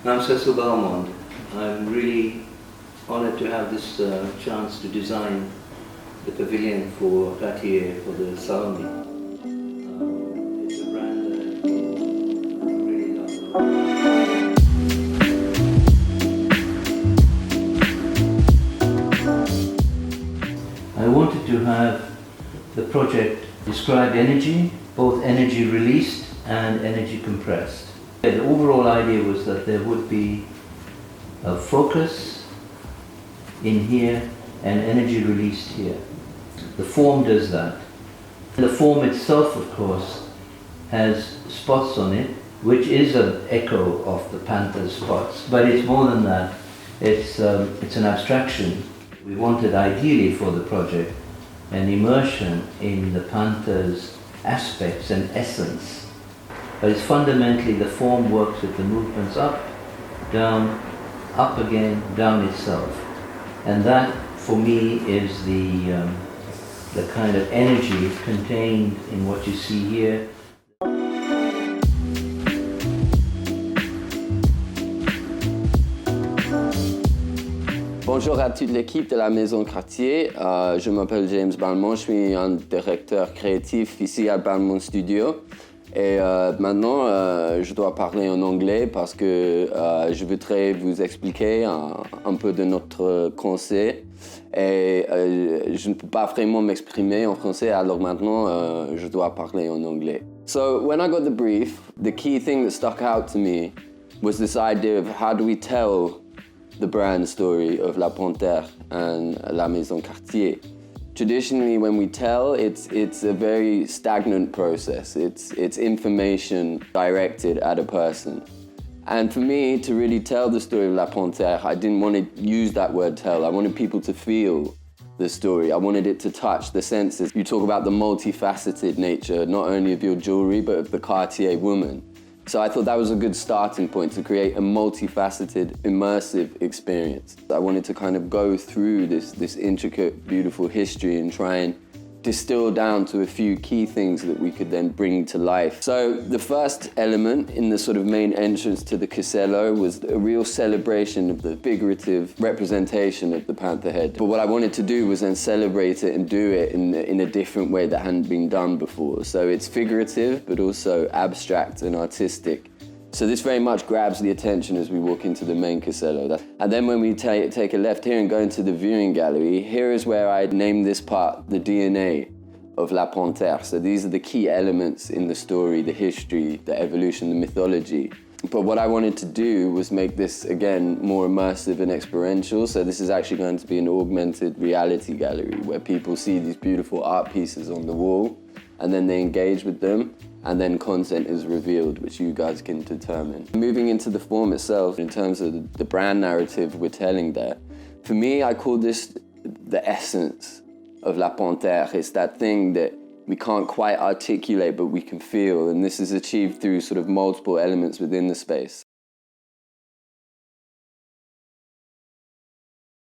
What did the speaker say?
I'm Cecil Balmond. I'm really honored to have this chance to design the pavilion for Cartier for the Salon. It's a brand that I really love. I wanted to have the project describe energy, both energy released and energy compressed. The overall idea was that there would be a focus in here and energy released here. The form does that. The form itself, of course, has spots on it, which is an echo of the panther's spots, but it's more than that. It's an abstraction. We wanted ideally for the project an immersion in the panther's aspects and essence. But it's fundamentally the form works with the movements up, down, up again, down itself. And that, for me, is the kind of energy contained in what you see here. Bonjour à toute l'équipe de la maison Cartier. Je m'appelle James Balmond, je suis un directeur créatif ici à Balmond Studio. Et maintenant, je dois parler en anglais parce que je voudrais vous expliquer un peu de notre conseil. Et je ne peux pas vraiment m'exprimer en français, alors maintenant, je dois parler en anglais. So, when I got the brief, the key thing that stuck out to me was this idea of how do we tell the brand story of La Panthère and La Maison Cartier. Traditionally, when we tell, it's a very stagnant process. It's information directed at a person. And for me, to really tell the story of La Panthère, I didn't want to use that word tell. I wanted people to feel the story. I wanted it to touch the senses. You talk about the multifaceted nature, not only of your jewelry, but of the Cartier woman. So I thought that was a good starting point to create a multifaceted, immersive experience. I wanted to kind of go through this intricate, beautiful history and try and distill down to a few key things that we could then bring to life. So the first element in the sort of main entrance to the casello was a real celebration of the figurative representation of the panther head. But what I wanted to do was then celebrate it and do it in a different way that hadn't been done before. So it's figurative, but also abstract and artistic. So this very much grabs the attention as we walk into the main casello. And then when we take a left here and go into the viewing gallery, here is where I named this part the DNA of La Panthère. So these are the key elements in the story, the history, the evolution, the mythology. But what I wanted to do was make this, again, more immersive and experiential. So this is actually going to be an augmented reality gallery where people see these beautiful art pieces on the wall and then they engage with them. And then content is revealed, which you guys can determine. Moving into the form itself, in terms of the brand narrative we're telling there, for me, I call this the essence of La Panthère. It's that thing that we can't quite articulate, but we can feel, and this is achieved through sort of multiple elements within the space.